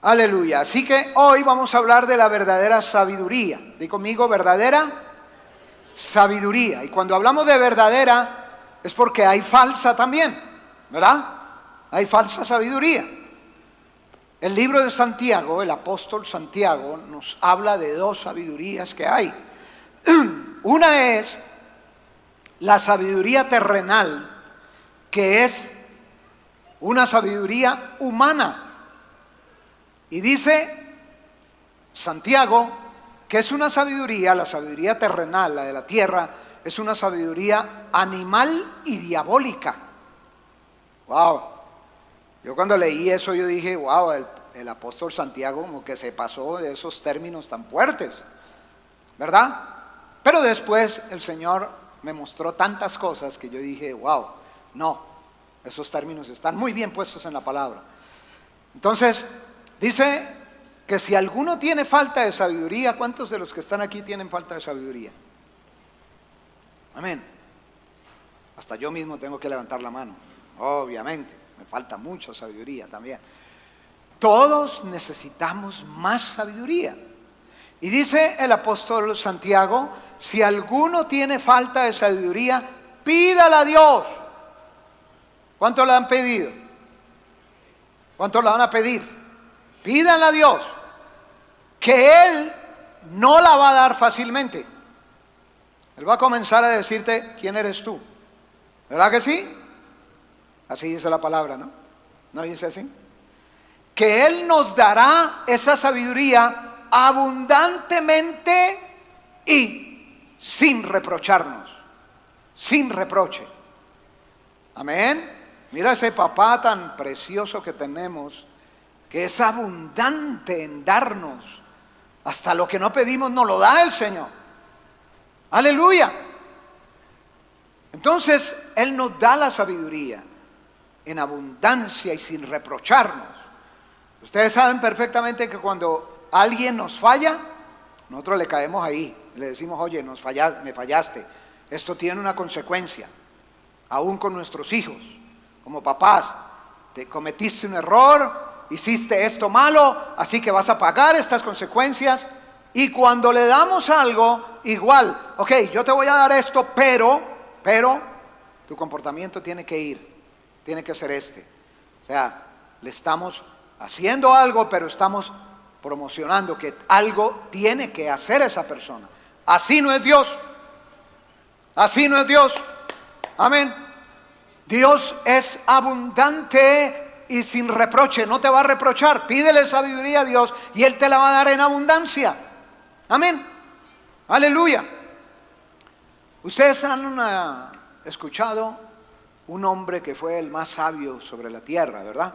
Aleluya. Así que hoy vamos a hablar de la verdadera sabiduría. Di conmigo, verdadera sabiduría. Y cuando hablamos de verdadera es porque hay falsa también, ¿verdad? Hay falsa sabiduría. El libro de Santiago, el apóstol Santiago, nos habla de dos sabidurías que hay. Una es la sabiduría terrenal, que es una sabiduría humana. Y dice Santiago que es una sabiduría, la sabiduría terrenal, la de la tierra, es una sabiduría animal y diabólica. Wow. Yo cuando leí eso yo dije, wow, el apóstol Santiago como que se pasó de esos términos tan fuertes, ¿verdad? Pero después el Señor me mostró tantas cosas que yo dije, wow, no, esos términos están muy bien puestos en la palabra. Entonces, dice que si alguno tiene falta de sabiduría, ¿cuántos de los que están aquí tienen falta de sabiduría? Amén. Hasta yo mismo tengo que levantar la mano, obviamente, me falta mucha sabiduría también. Todos necesitamos más sabiduría. Y dice el apóstol Santiago, si alguno tiene falta de sabiduría, pídala a Dios. ¿Cuánto la han pedido? ¿Cuánto la van a pedir? Pídanla a Dios, que Él no la va a dar fácilmente. Él va a comenzar a decirte quién eres tú. ¿Verdad que sí? Así dice la palabra, ¿no? ¿No dice así? Que Él nos dará esa sabiduría abundantemente y sin reprocharnos, sin reproche. Amén. Mira ese papá tan precioso que tenemos, que es abundante en darnos. Hasta lo que no pedimos nos lo da el Señor. Aleluya. Entonces, Él nos da la sabiduría en abundancia y sin reprocharnos. Ustedes saben perfectamente que cuando alguien nos falla, nosotros le caemos ahí. Le decimos, oye, me fallaste. Esto tiene una consecuencia. Aún con nuestros hijos, como papás. Te cometiste un error, hiciste esto malo, así que vas a pagar estas consecuencias. Y cuando le damos algo, igual, ok, yo te voy a dar esto, pero tu comportamiento tiene que ser este. O sea, le estamos haciendo algo, pero estamos promocionando que algo tiene que hacer esa persona. Así no es Dios. Así no es Dios. Amén. Dios es abundante y sin reproche, no te va a reprochar. Pídele sabiduría a Dios y Él te la va a dar en abundancia. Amén. Aleluya. Ustedes han escuchado un hombre que fue el más sabio sobre la tierra, ¿verdad?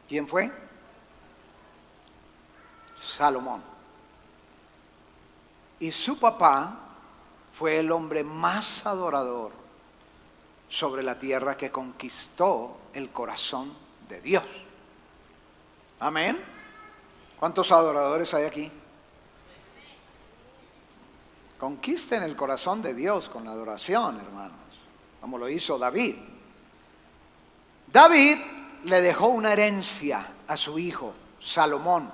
¿Quién fue? Salomón. Y su papá fue el hombre más adorador sobre la tierra, que conquistó el corazón de Dios. Amén. ¿Cuántos adoradores hay aquí? Conquisten el corazón de Dios con la adoración, hermanos, como lo hizo David. David le dejó una herencia a su hijo, Salomón,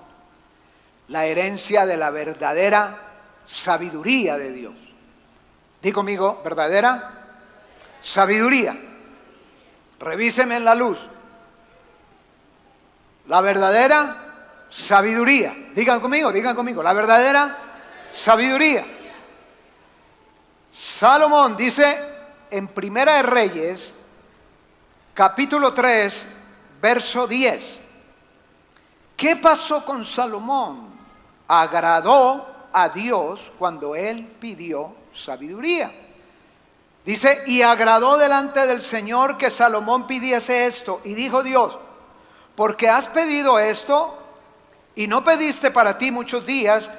la herencia de la verdadera sabiduría de Dios. Di conmigo, verdadera sabiduría. Revíseme en la luz. La verdadera sabiduría. Digan conmigo, la verdadera sabiduría. Salomón dice en Primera de Reyes, capítulo 3, verso 10. ¿Qué pasó con Salomón? Agradó a Dios cuando él pidió sabiduría. Dice, y agradó delante del Señor que Salomón pidiese esto. Y dijo Dios, porque has pedido esto y no pediste para ti muchos días,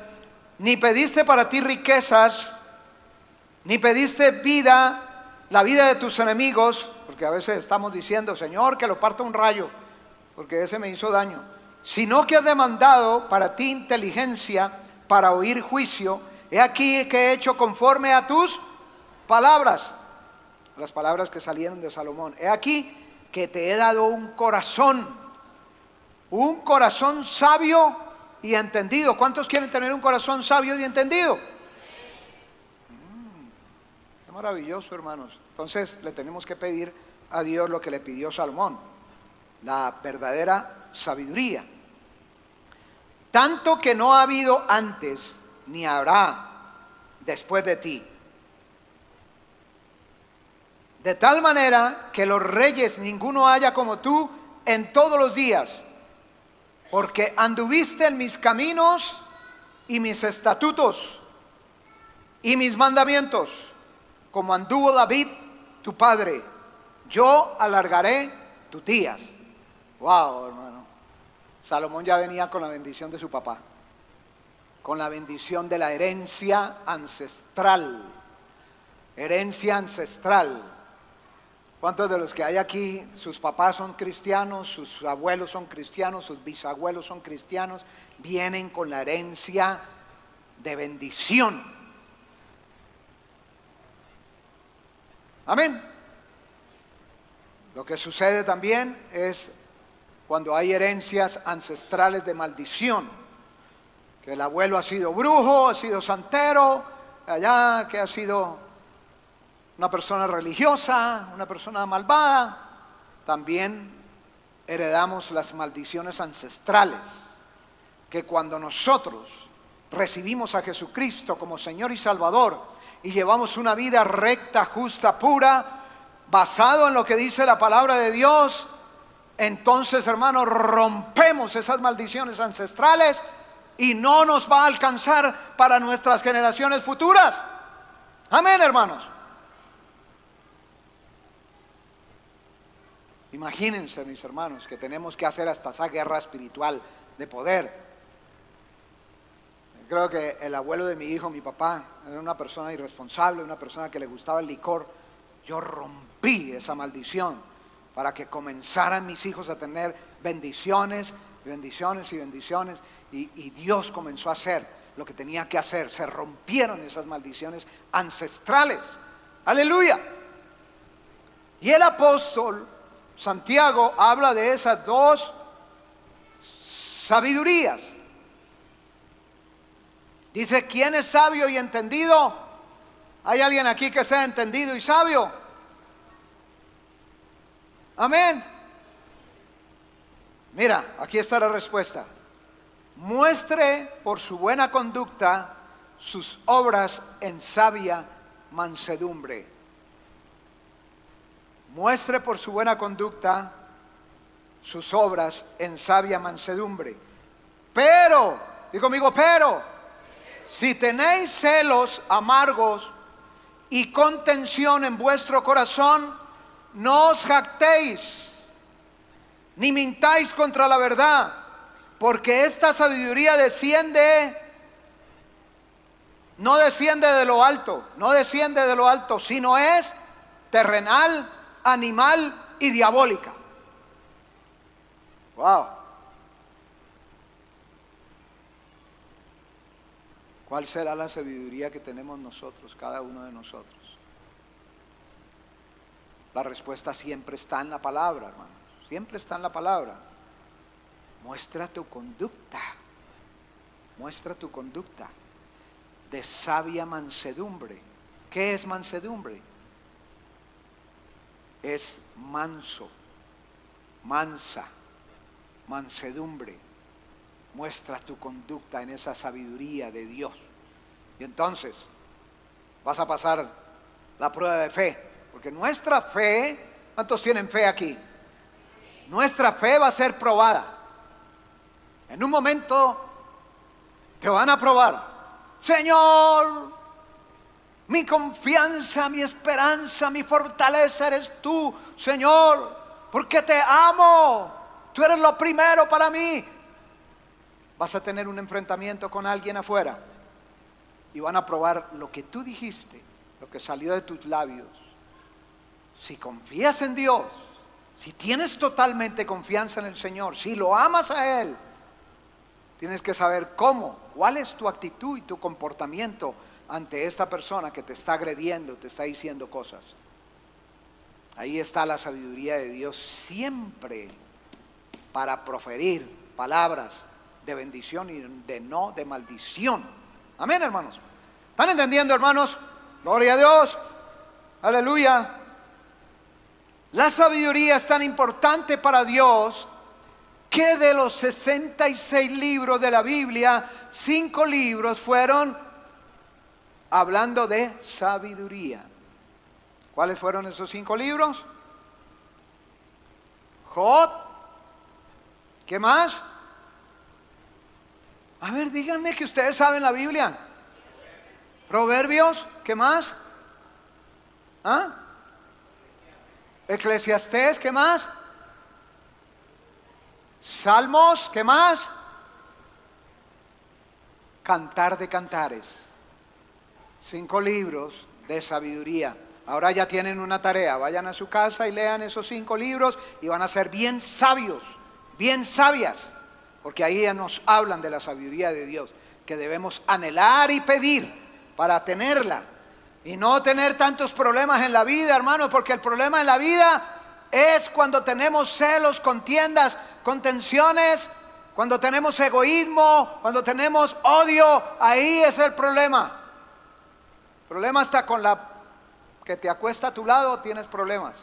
ni pediste para ti riquezas, ni pediste vida, la vida de tus enemigos, porque a veces estamos diciendo, Señor, que lo parta un rayo, porque ese me hizo daño, sino que has demandado para ti inteligencia para oír juicio. He aquí que he hecho conforme a tus palabras, las palabras que salieron de Salomón. He aquí que te he dado un corazón Un corazón sabio y entendido. ¿Cuántos quieren tener un corazón sabio y entendido? Qué maravilloso, hermanos. Entonces le tenemos que pedir a Dios lo que le pidió Salomón, la verdadera sabiduría. Tanto que no ha habido antes, ni habrá después de ti. De tal manera que los reyes ninguno haya como tú en todos los días, porque anduviste en mis caminos y mis estatutos y mis mandamientos, como anduvo David tu padre. Yo alargaré tus días. Wow, hermano. Salomón ya venía con la bendición de su papá, con la bendición de la herencia ancestral. Herencia ancestral. ¿Cuántos de los que hay aquí, sus papás son cristianos, sus abuelos son cristianos, sus bisabuelos son cristianos? Vienen con la herencia de bendición. Amén. Lo que sucede también es cuando hay herencias ancestrales de maldición, que el abuelo ha sido brujo, ha sido santero, allá que ha sido una persona religiosa, una persona malvada. También heredamos las maldiciones ancestrales, que cuando nosotros recibimos a Jesucristo como Señor y Salvador y llevamos una vida recta, justa, pura, basado en lo que dice la palabra de Dios, entonces, hermanos, rompemos esas maldiciones ancestrales y no nos va a alcanzar para nuestras generaciones futuras. Amén, hermanos. Imagínense, mis hermanos, que tenemos que hacer hasta esa guerra espiritual de poder. Creo que el abuelo de mi hijo, mi papá, era una persona irresponsable, una persona que le gustaba el licor. Yo rompí esa maldición para que comenzaran mis hijos a tener bendiciones, bendiciones y bendiciones. Y Dios comenzó a hacer lo que tenía que hacer. Se rompieron esas maldiciones ancestrales. Aleluya. Y el apóstol Santiago habla de esas dos sabidurías. Dice, ¿quién es sabio y entendido? ¿Hay alguien aquí que sea entendido y sabio? Amén. Mira, aquí está la respuesta. Muestre por su buena conducta sus obras en sabia mansedumbre. Muestre por su buena conducta sus obras en sabia mansedumbre. Pero, digo conmigo, pero, si tenéis celos amargos y contención en vuestro corazón, no os jactéis, ni mintáis contra la verdad, porque esta sabiduría no desciende de lo alto, sino es terrenal, animal y diabólica. Wow. ¿Cuál será la sabiduría que tenemos nosotros, cada uno de nosotros? La respuesta siempre está en la palabra, hermanos. Siempre está en la palabra. Muestra tu conducta de sabia mansedumbre. ¿Qué es mansedumbre? Es manso, mansa, mansedumbre. Muestra tu conducta en esa sabiduría de Dios. Y entonces vas a pasar la prueba de fe. Porque nuestra fe, ¿cuántos tienen fe aquí? Nuestra fe va a ser probada. En un momento te van a probar. Señor, mi confianza, mi esperanza, mi fortaleza eres tú, Señor, porque te amo. Tú eres lo primero para mí. Vas a tener un enfrentamiento con alguien afuera y van a probar lo que tú dijiste, lo que salió de tus labios. Si confías en Dios, si tienes totalmente confianza en el Señor, si lo amas a Él, tienes que saber cómo, cuál es tu actitud y tu comportamiento ante esta persona que te está agrediendo, te está diciendo cosas. Ahí está la sabiduría de Dios siempre para proferir palabras de bendición y de maldición. Amén, hermanos. ¿Están entendiendo, hermanos? Gloria a Dios. Aleluya. La sabiduría es tan importante para Dios que de los 66 libros de la Biblia, 5 libros fueron hablando de sabiduría. ¿Cuáles fueron esos 5 libros? Job. ¿Qué más? A ver, díganme que ustedes saben la Biblia. Proverbios. ¿Qué más? ¿Ah? Eclesiastés. ¿Qué más? Salmos. ¿Qué más? Cantar de Cantares. 5 libros de sabiduría. Ahora ya tienen una tarea. Vayan a su casa y lean esos 5 libros y van a ser bien sabios, bien sabias, porque ahí ya nos hablan de la sabiduría de Dios, que debemos anhelar y pedir para tenerla y no tener tantos problemas en la vida, hermanos, porque el problema en la vida es cuando tenemos celos, contiendas, contenciones, cuando tenemos egoísmo, cuando tenemos odio. Ahí es el problema. El problema está con la que te acuesta a tu lado, tienes problemas.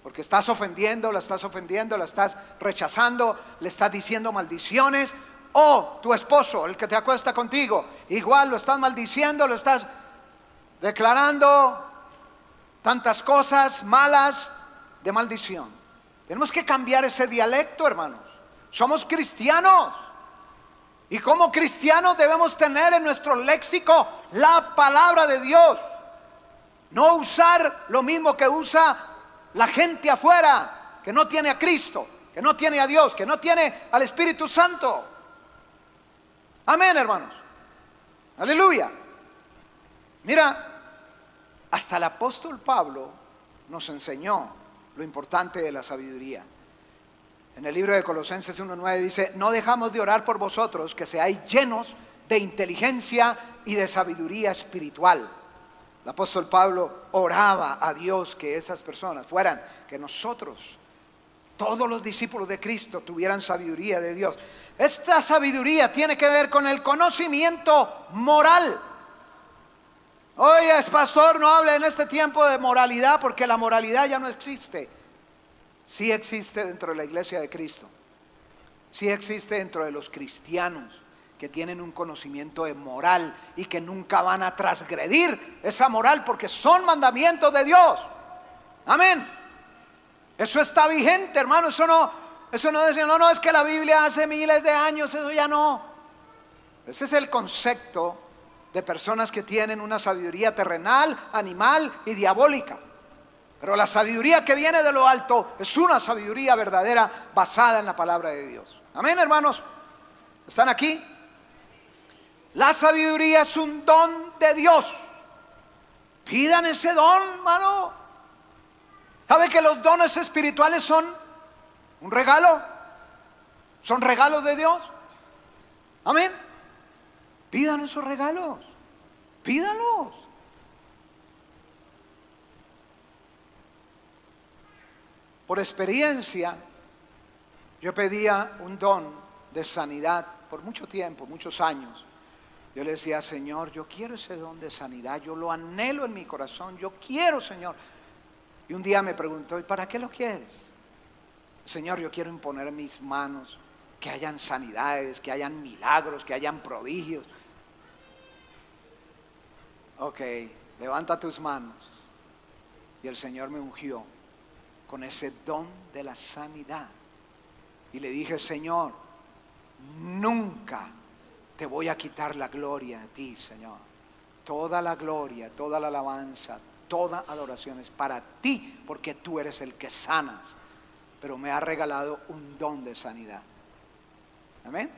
Porque estás ofendiendo, la estás rechazando, le estás diciendo maldiciones. O tu esposo, el que te acuesta contigo, igual lo estás maldiciendo, lo estás declarando tantas cosas malas de maldición. Tenemos que cambiar ese dialecto, hermanos. Somos cristianos. Y como cristianos debemos tener en nuestro léxico la palabra de Dios. No usar lo mismo que usa la gente afuera, que no tiene a Cristo, que no tiene a Dios, que no tiene al Espíritu Santo. Amén, hermanos. Aleluya. Mira, hasta el apóstol Pablo nos enseñó lo importante de la sabiduría. En el libro de Colosenses 1:9 dice: no dejamos de orar por vosotros, que seáis llenos de inteligencia y de sabiduría espiritual. El apóstol Pablo oraba a Dios que esas personas fueran, que nosotros, todos los discípulos de Cristo, tuvieran sabiduría de Dios. Esta sabiduría tiene que ver con el conocimiento moral. Oye, pastor, no hable en este tiempo de moralidad, porque la moralidad ya no existe. Sí existe dentro de la iglesia de Cristo. Sí existe dentro de los cristianos que tienen un conocimiento de moral y que nunca van a transgredir esa moral porque son mandamientos de Dios. Amén. Eso está vigente, hermano. Eso no decía, no, es que la Biblia hace miles de años, eso ya no. Ese es el concepto de personas que tienen una sabiduría terrenal, animal y diabólica. Pero la sabiduría que viene de lo alto es una sabiduría verdadera basada en la palabra de Dios. Amén, hermanos. ¿Están aquí? La sabiduría es un don de Dios. Pidan ese don, hermano. ¿Sabe que los dones espirituales son un regalo? Son regalos de Dios. Amén. Pidan esos regalos. Pídanlos. Por experiencia, yo pedía un don de sanidad por mucho tiempo, muchos años. Yo le decía: Señor, yo quiero ese don de sanidad, yo lo anhelo en mi corazón, yo quiero, Señor. Y un día me preguntó: ¿y para qué lo quieres? Señor, yo quiero imponer en mis manos que hayan sanidades, que hayan milagros, que hayan prodigios. Ok, levanta tus manos. Y el Señor me ungió con ese don de la sanidad. Y le dije: Señor, nunca te voy a quitar la gloria a ti, Señor. Toda la gloria, toda la alabanza, toda adoración es para ti, porque tú eres el que sanas. Pero me has regalado un don de sanidad. Amén.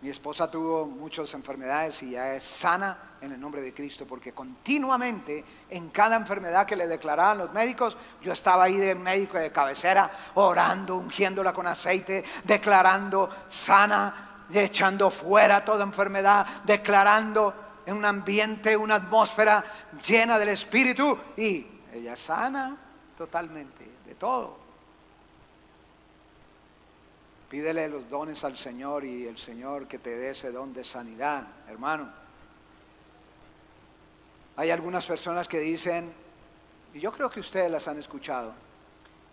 Mi esposa tuvo muchas enfermedades y ya es sana en el nombre de Cristo, porque continuamente en cada enfermedad que le declaraban los médicos, yo estaba ahí de médico de cabecera, orando, ungiéndola con aceite, declarando sana, echando fuera toda enfermedad, declarando en un ambiente, una atmósfera llena del Espíritu, y ella es sana totalmente de todo. Pídele los dones al Señor y el Señor que te dé ese don de sanidad, hermano. Hay algunas personas que dicen, y yo creo que ustedes las han escuchado: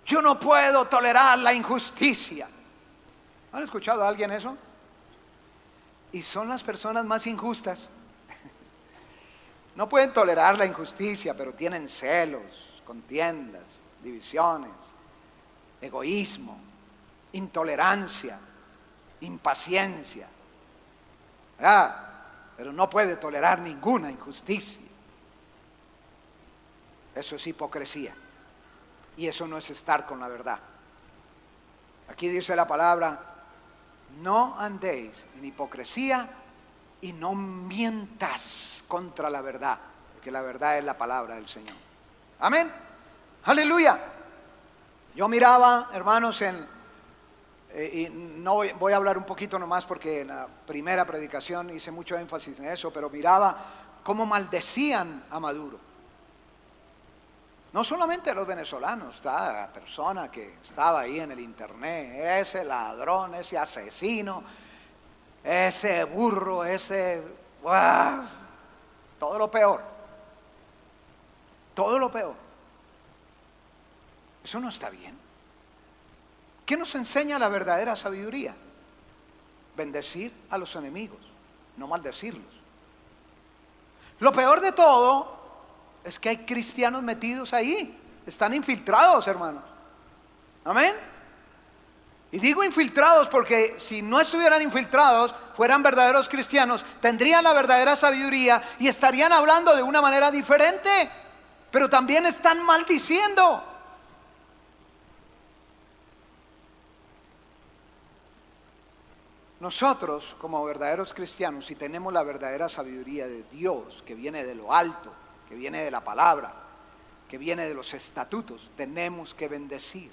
yo no puedo tolerar la injusticia. ¿Han escuchado a alguien eso? Y son las personas más injustas. No pueden tolerar la injusticia, pero tienen celos, contiendas, divisiones, egoísmo, intolerancia, impaciencia. Pero no puede tolerar ninguna injusticia. Eso es hipocresía. Y eso no es estar con la verdad. Aquí dice la palabra: no andéis en hipocresía y no mientas contra la verdad, porque la verdad es la palabra del Señor. Amén. Aleluya. Yo miraba, hermanos, y no voy a hablar un poquito nomás porque en la primera predicación hice mucho énfasis en eso, pero miraba cómo maldecían a Maduro. No solamente los venezolanos, la persona que estaba ahí en el internet, ese ladrón, ese asesino, ese burro, todo lo peor. Todo lo peor. Eso no está bien. ¿Qué nos enseña la verdadera sabiduría? Bendecir a los enemigos, no maldecirlos. Lo peor de todo es que hay cristianos metidos ahí, están infiltrados, hermanos. Amén. Y digo infiltrados porque si no estuvieran infiltrados, fueran verdaderos cristianos, tendrían la verdadera sabiduría y estarían hablando de una manera diferente, pero también están maldiciendo. Nosotros, como verdaderos cristianos, si tenemos la verdadera sabiduría de Dios, que viene de lo alto, que viene de la palabra, que viene de los estatutos, tenemos que bendecir.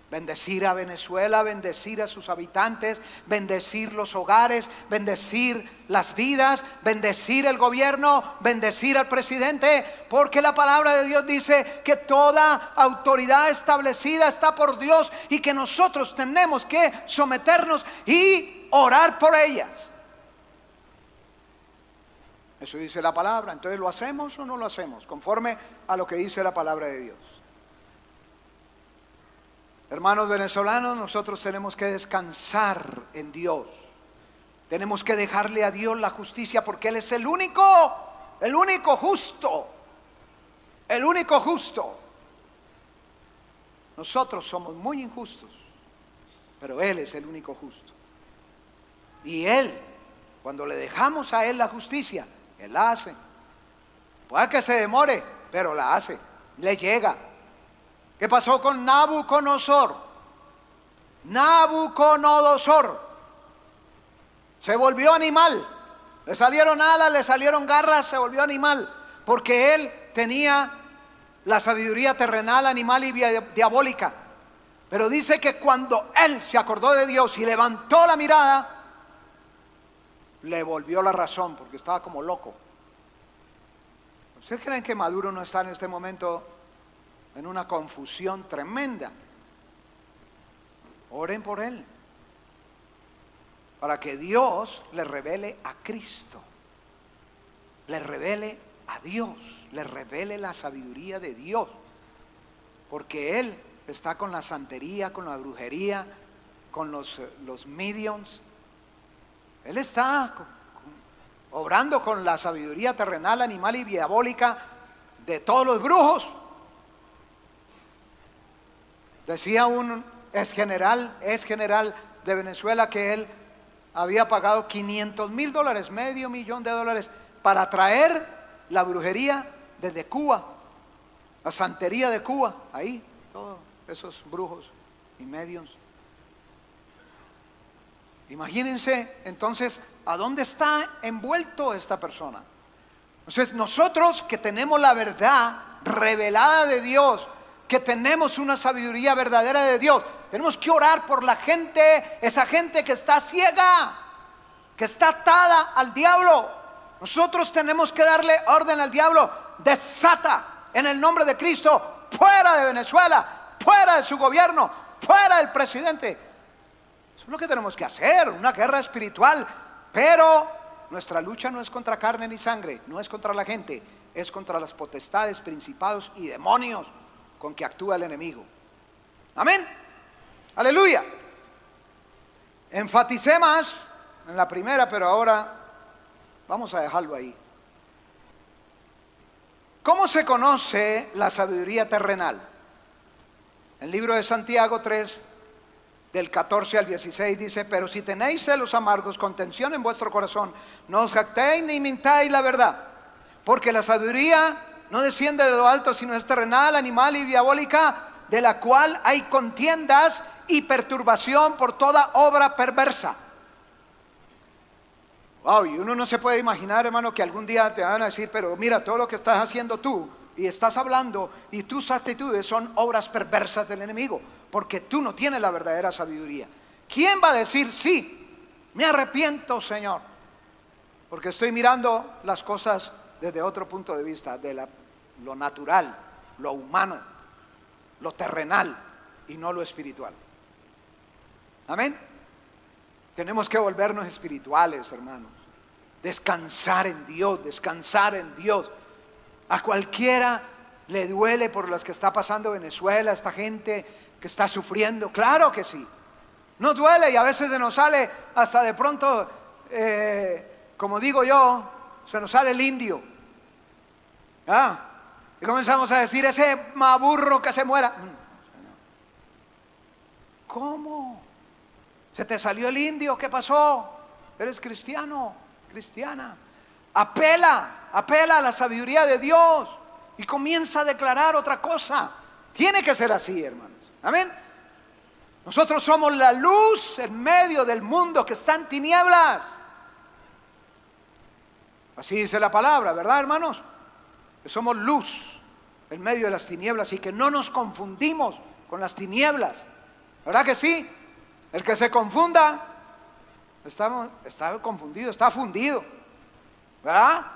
Bendecir a Venezuela, bendecir a sus habitantes, bendecir los hogares, bendecir las vidas, bendecir el gobierno, bendecir al presidente, porque la palabra de Dios dice que toda autoridad establecida está por Dios y que nosotros tenemos que someternos y orar por ellas. Eso dice la palabra. Entonces, ¿lo hacemos o no lo hacemos? Conforme a lo que dice la palabra de Dios. Hermanos venezolanos, nosotros tenemos que descansar en Dios. Tenemos que dejarle a Dios la justicia porque Él es el único justo. El único justo. Nosotros somos muy injustos, pero Él es el único justo. Y Él, cuando le dejamos a Él la justicia, Él la hace. Puede que se demore, pero la hace. Le llega. ¿Qué pasó con Nabucodonosor? Nabucodonosor se volvió animal. Le salieron alas, le salieron garras, se volvió animal. Porque él tenía la sabiduría terrenal, animal y diabólica. Pero dice que cuando él se acordó de Dios y levantó la mirada, le volvió la razón porque estaba como loco. ¿Ustedes creen que Maduro no está en este momento en una confusión tremenda? Oren por él, para que Dios le revele a Cristo, le revele a Dios, le revele la sabiduría de Dios, porque él está con la santería, con la brujería, con los mediums. Él está obrando con la sabiduría terrenal, animal y diabólica de todos los brujos. Decía un ex general de Venezuela que él había pagado $500,000, $500,000 para traer la brujería desde Cuba, la santería de Cuba, ahí, todos esos brujos y medios. Imagínense entonces a dónde está envuelto esta persona. Entonces nosotros que tenemos la verdad revelada de Dios, que tenemos una sabiduría verdadera de Dios, tenemos que orar por la gente, esa gente que está ciega, que está atada al diablo. Nosotros tenemos que darle orden al diablo: desata en el nombre de Cristo, fuera de Venezuela, fuera de su gobierno, fuera del presidente. Eso es lo que tenemos que hacer, una guerra espiritual. Pero nuestra lucha no es contra carne ni sangre, no es contra la gente, es contra las potestades, principados y demonios con que actúa el enemigo. Amén. Aleluya. Enfaticé más en la primera, pero ahora vamos a dejarlo ahí. ¿Cómo se conoce la sabiduría terrenal? El libro de Santiago 3, del 14 al 16 dice: pero si tenéis celos amargos, contención en vuestro corazón, no os jactéis ni mintáis la verdad, porque la sabiduría no desciende de lo alto, sino es terrenal, animal y diabólica, de la cual hay contiendas y perturbación por toda obra perversa. Wow, y uno no se puede imaginar, hermano, que algún día te van a decir: pero mira, todo lo que estás haciendo tú y estás hablando y tus actitudes son obras perversas del enemigo, porque tú no tienes la verdadera sabiduría. ¿Quién va a decir: sí, me arrepiento, Señor, porque estoy mirando las cosas desde otro punto de vista, de lo natural, lo humano, lo terrenal y no lo espiritual? Amén. Tenemos que volvernos espirituales, hermanos. Descansar en Dios, descansar en Dios. A cualquiera le duele por las que está pasando Venezuela, esta gente que está sufriendo. Claro que sí. Nos duele y a veces se nos sale hasta de pronto, como digo yo, se nos sale el indio. Y comenzamos a decir: ese maburro que se muera. ¿Cómo? ¿Se te salió el indio? ¿Qué pasó? ¿Eres cristiano? ¿Cristiana? Apela a la sabiduría de Dios y comienza a declarar otra cosa. Tiene que ser así, hermanos. Amén. Nosotros somos la luz en medio del mundo que está en tinieblas. Así dice la palabra, ¿verdad, hermanos? Que somos luz en medio de las tinieblas y que no nos confundimos con las tinieblas. ¿Verdad que sí? El que se confunda está confundido, está fundido, ¿verdad?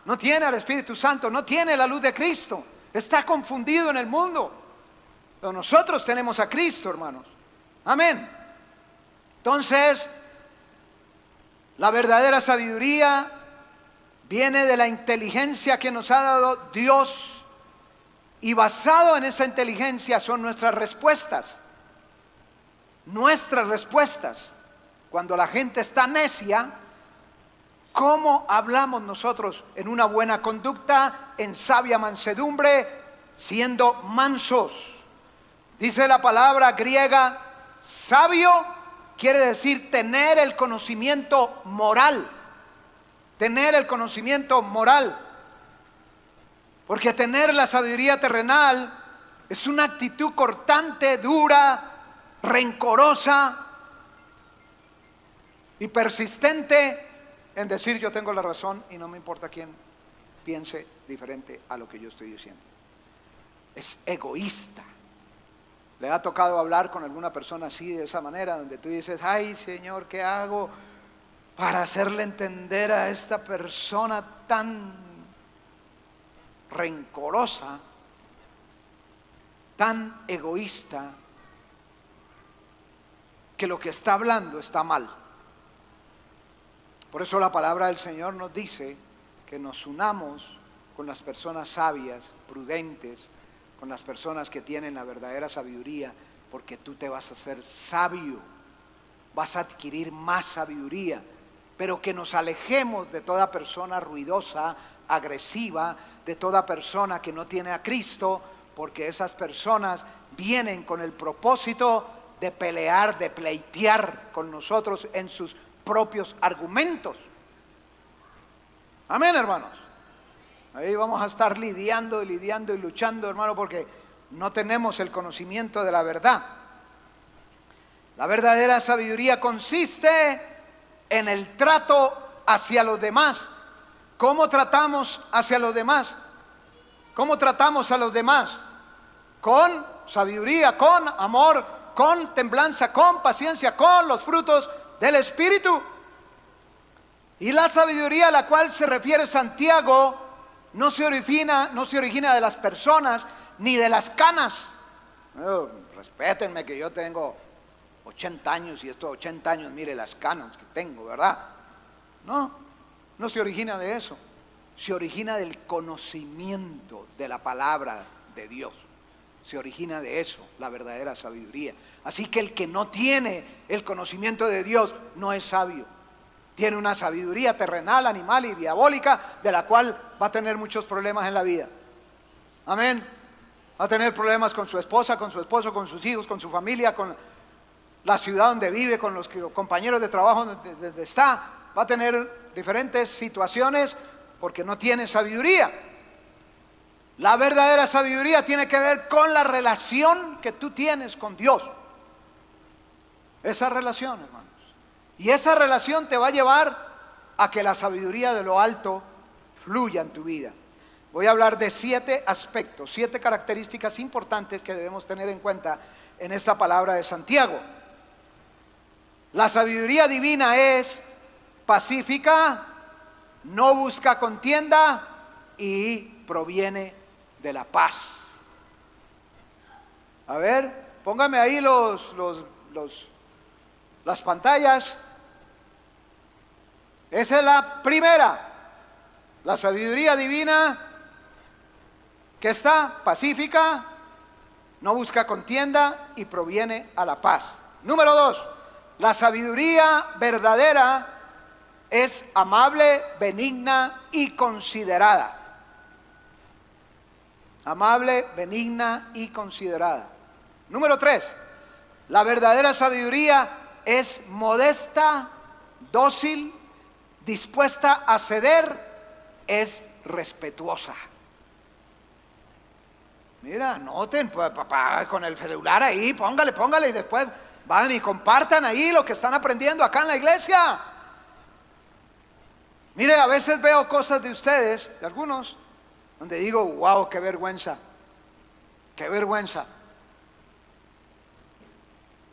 No tiene al Espíritu Santo, no tiene la luz de Cristo, está confundido en el mundo. Pero nosotros tenemos a Cristo, hermanos. Amén. Entonces, la verdadera sabiduría viene de la inteligencia que nos ha dado Dios, y basado en esa inteligencia son nuestras respuestas. Nuestras respuestas. Cuando la gente está necia, ¿cómo hablamos nosotros en una buena conducta, en sabia mansedumbre, siendo mansos? Dice la palabra griega, sabio quiere decir tener el conocimiento moral. Tener el conocimiento moral. Porque tener la sabiduría terrenal es una actitud cortante, dura, rencorosa y persistente en decir: yo tengo la razón y no me importa quién piense diferente a lo que yo estoy diciendo. Es egoísta. ¿Le ha tocado hablar con alguna persona así, de esa manera, donde tú dices: ay, Señor, ¿qué hago para hacerle entender a esta persona tan rencorosa, tan egoísta, que lo que está hablando está mal? Por eso la palabra del Señor nos dice que nos unamos con las personas sabias, prudentes, con las personas que tienen la verdadera sabiduría, porque tú te vas a hacer sabio, vas a adquirir más sabiduría. Pero que nos alejemos de toda persona ruidosa, agresiva, de toda persona que no tiene a Cristo, porque esas personas vienen con el propósito de pelear, de pleitear con nosotros en sus propios argumentos. Amén, hermanos. Ahí vamos a estar lidiando y luchando, hermano, porque no tenemos el conocimiento de la verdad. La verdadera sabiduría consiste en el trato hacia los demás. ¿Cómo tratamos hacia los demás? ¿Cómo tratamos a los demás? Con sabiduría, con amor, con templanza, con paciencia, con los frutos del Espíritu. Y la sabiduría a la cual se refiere Santiago no se origina de las personas ni de las canas. Respétenme que yo tengo 80 años y estos 80 años, mire las canas que tengo, ¿verdad? No, no se origina de eso. Se origina del conocimiento de la palabra de Dios. Se origina de eso, la verdadera sabiduría. Así que el que no tiene el conocimiento de Dios no es sabio. Tiene una sabiduría terrenal, animal y diabólica, de la cual va a tener muchos problemas en la vida. Amén. Va a tener problemas con su esposa, con su esposo, con sus hijos, con su familia, con la ciudad donde vive, con los compañeros de trabajo donde está. Va a tener diferentes situaciones porque no tiene sabiduría. La verdadera sabiduría tiene que ver con la relación que tú tienes con Dios. Esa relación, hermanos. Y esa relación te va a llevar a que la sabiduría de lo alto fluya en tu vida. Voy a hablar de 7 aspectos, 7 características importantes que debemos tener en cuenta en esta palabra de Santiago. La sabiduría divina es pacífica, no busca contienda y proviene de la paz. A ver, póngame ahí las pantallas. Esa es la primera. La sabiduría divina que está pacífica, no busca contienda y proviene a la paz. Número 2, la sabiduría verdadera es amable, benigna y considerada. Amable, benigna y considerada. Número 3, la verdadera sabiduría es modesta, dócil, dispuesta a ceder, es respetuosa. Mira, noten, pues, papá, con el celular ahí, póngale y después van y compartan ahí lo que están aprendiendo acá en la iglesia. Mire, a veces veo cosas de ustedes, de algunos, donde digo, wow, qué vergüenza, qué vergüenza.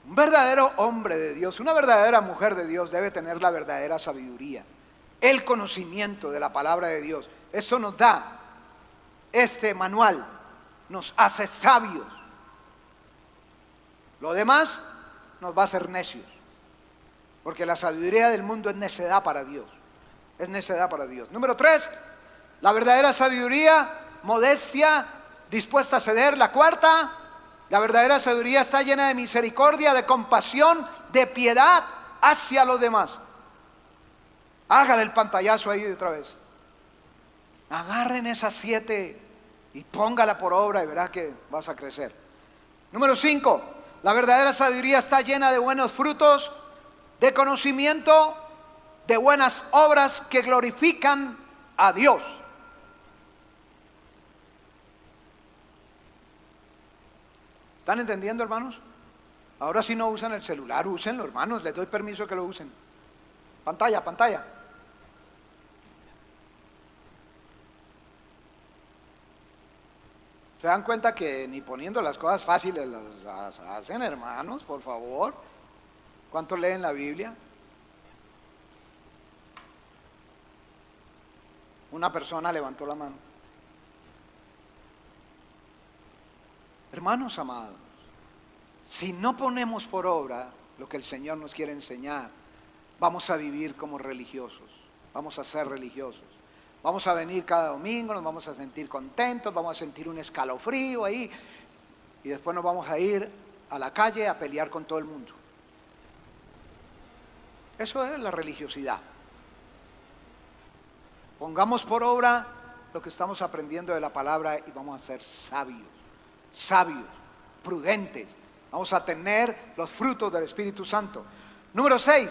Un verdadero hombre de Dios, una verdadera mujer de Dios debe tener la verdadera sabiduría, el conocimiento de la palabra de Dios. Esto nos da, este manual nos hace sabios. Lo demás nos va a hacer necios, porque la sabiduría del mundo es necedad para Dios. Es necedad para Dios. Número 3, la verdadera sabiduría, modestia, dispuesta a ceder. La cuarta, la verdadera sabiduría está llena de misericordia, de compasión, de piedad hacia los demás. Hágale el pantallazo ahí de otra vez. Agarren esas 7 y póngala por obra y verás que vas a crecer. Número 5, la verdadera sabiduría está llena de buenos frutos, de conocimiento, de buenas obras que glorifican a Dios. ¿Están entendiendo, hermanos? Ahora sí no usan el celular, úsenlo, hermanos, les doy permiso que lo usen. Pantalla. ¿Se dan cuenta que ni poniendo las cosas fáciles las hacen, hermanos? Por favor. ¿Cuántos leen la Biblia? Una persona levantó la mano. Hermanos amados, si no ponemos por obra lo que el Señor nos quiere enseñar, vamos a vivir como religiosos, vamos a ser religiosos. Vamos a venir cada domingo, nos vamos a sentir contentos, vamos a sentir un escalofrío ahí y después nos vamos a ir a la calle a pelear con todo el mundo. Eso es la religiosidad. Pongamos por obra lo que estamos aprendiendo de la palabra y vamos a ser sabios, prudentes. Vamos a tener los frutos del Espíritu Santo. Número 6,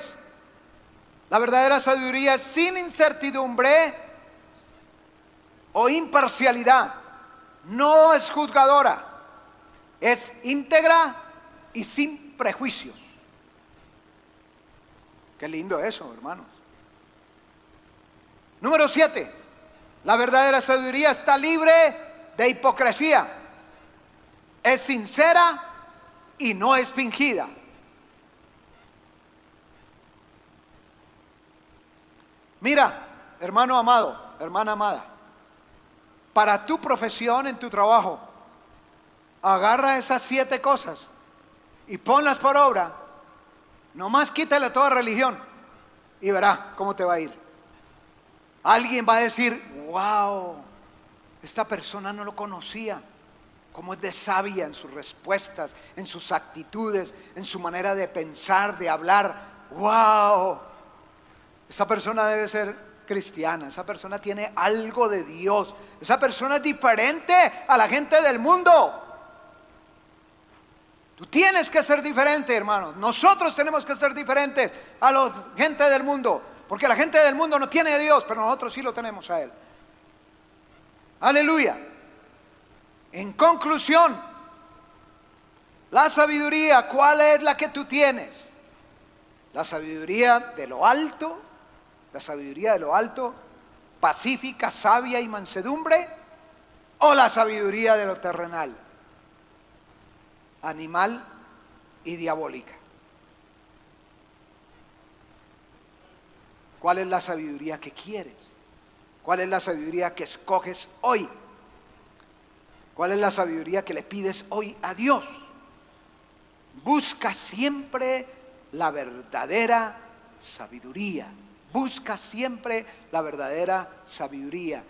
la verdadera sabiduría es sin incertidumbre o imparcialidad, no es juzgadora, es íntegra y sin prejuicios. Qué lindo eso, hermanos. Número 7, la verdadera sabiduría está libre de hipocresía, es sincera y no es fingida. Mira, hermano amado, hermana amada, para tu profesión en tu trabajo, agarra esas 7 cosas y ponlas por obra Nomás quítale toda religión y verá cómo te va a ir. Alguien va a decir, wow, esta persona no lo conocía. Cómo es de sabia en sus respuestas, en sus actitudes, en su manera de pensar, de hablar. ¡Wow! Esa persona debe ser cristiana, esa persona tiene algo de Dios, esa persona es diferente a la gente del mundo. Tú tienes que ser diferente, hermanos. Nosotros tenemos que ser diferentes a la gente del mundo, porque la gente del mundo no tiene a Dios, pero nosotros sí lo tenemos a Él. Aleluya. En conclusión, la sabiduría, ¿cuál es la que tú tienes? La sabiduría de lo alto, pacífica, sabia y mansedumbre, o la sabiduría de lo terrenal, animal y diabólica. ¿Cuál es la sabiduría que quieres? ¿Cuál es la sabiduría que escoges hoy? ¿Cuál es la sabiduría que le pides hoy a Dios? Busca siempre la verdadera sabiduría. Busca siempre la verdadera sabiduría.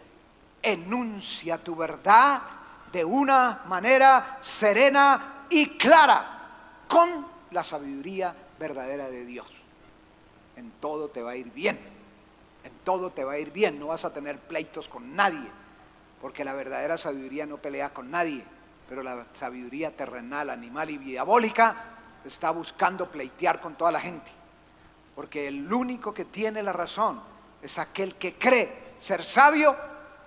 Enuncia tu verdad de una manera serena y clara, con la sabiduría verdadera de Dios. En todo te va a ir bien. En todo te va a ir bien. No vas a tener pleitos con nadie. Porque la verdadera sabiduría no pelea con nadie, pero la sabiduría terrenal, animal y diabólica está buscando pleitear con toda la gente. Porque el único que tiene la razón es aquel que cree ser sabio,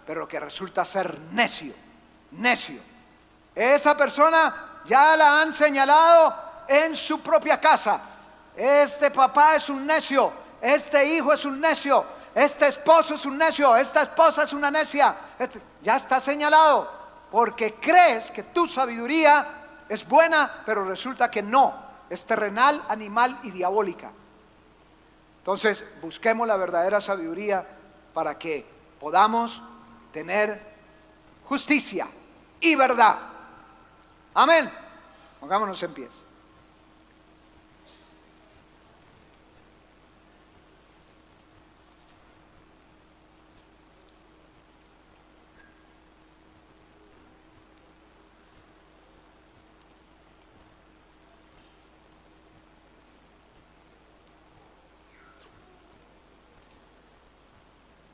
pero que resulta ser necio. Esa persona ya la han señalado en su propia casa. Este papá es un necio, este hijo es un necio, este esposo es un necio, esta esposa es una necia. Ya está señalado, porque crees que tu sabiduría es buena, pero resulta que no, es terrenal, animal y diabólica. Entonces, busquemos la verdadera sabiduría para que podamos tener justicia y verdad. Amén. Pongámonos en pie.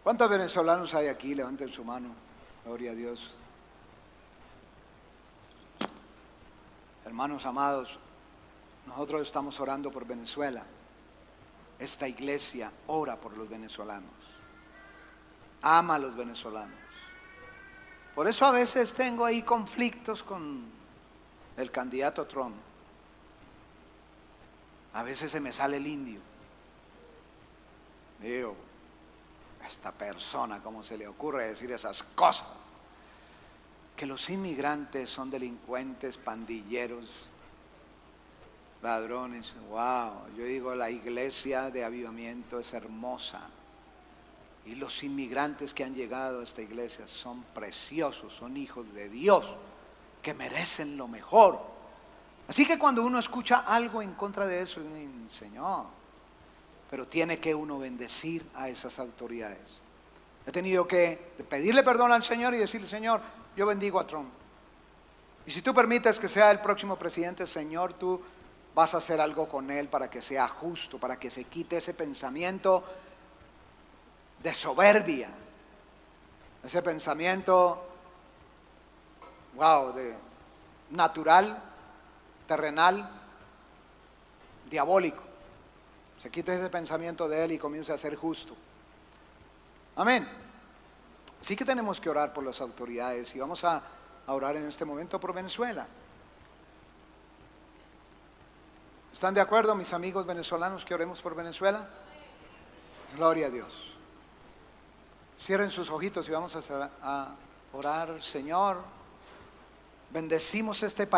¿Cuántos venezolanos hay aquí? Levanten su mano. Gloria a Dios. Hermanos amados, nosotros estamos orando por Venezuela. Esta iglesia ora por los venezolanos. Ama a los venezolanos. Por eso a veces tengo ahí conflictos con el candidato Trump. A veces se me sale el indio. Digo, esta persona, ¿cómo se le ocurre decir esas cosas? Que los inmigrantes son delincuentes, pandilleros, ladrones. Wow, yo digo, la iglesia de avivamiento es hermosa. Y los inmigrantes que han llegado a esta iglesia son preciosos, son hijos de Dios, que merecen lo mejor. Así que cuando uno escucha algo en contra de eso, Señor, pero tiene que uno bendecir a esas autoridades. He tenido que pedirle perdón al Señor y decirle, Señor, yo bendigo a Trump. Y si tú permites que sea el próximo presidente, Señor, tú vas a hacer algo con él para que sea justo, para que se quite ese pensamiento de soberbia, ese pensamiento, wow, de natural, terrenal, diabólico. Se quite ese pensamiento de él y comience a ser justo. Amén. Sí que tenemos que orar por las autoridades y vamos a orar en este momento por Venezuela. ¿Están de acuerdo, mis amigos venezolanos, que oremos por Venezuela? Gloria a Dios. Cierren sus ojitos y vamos a orar. Señor, bendecimos este país.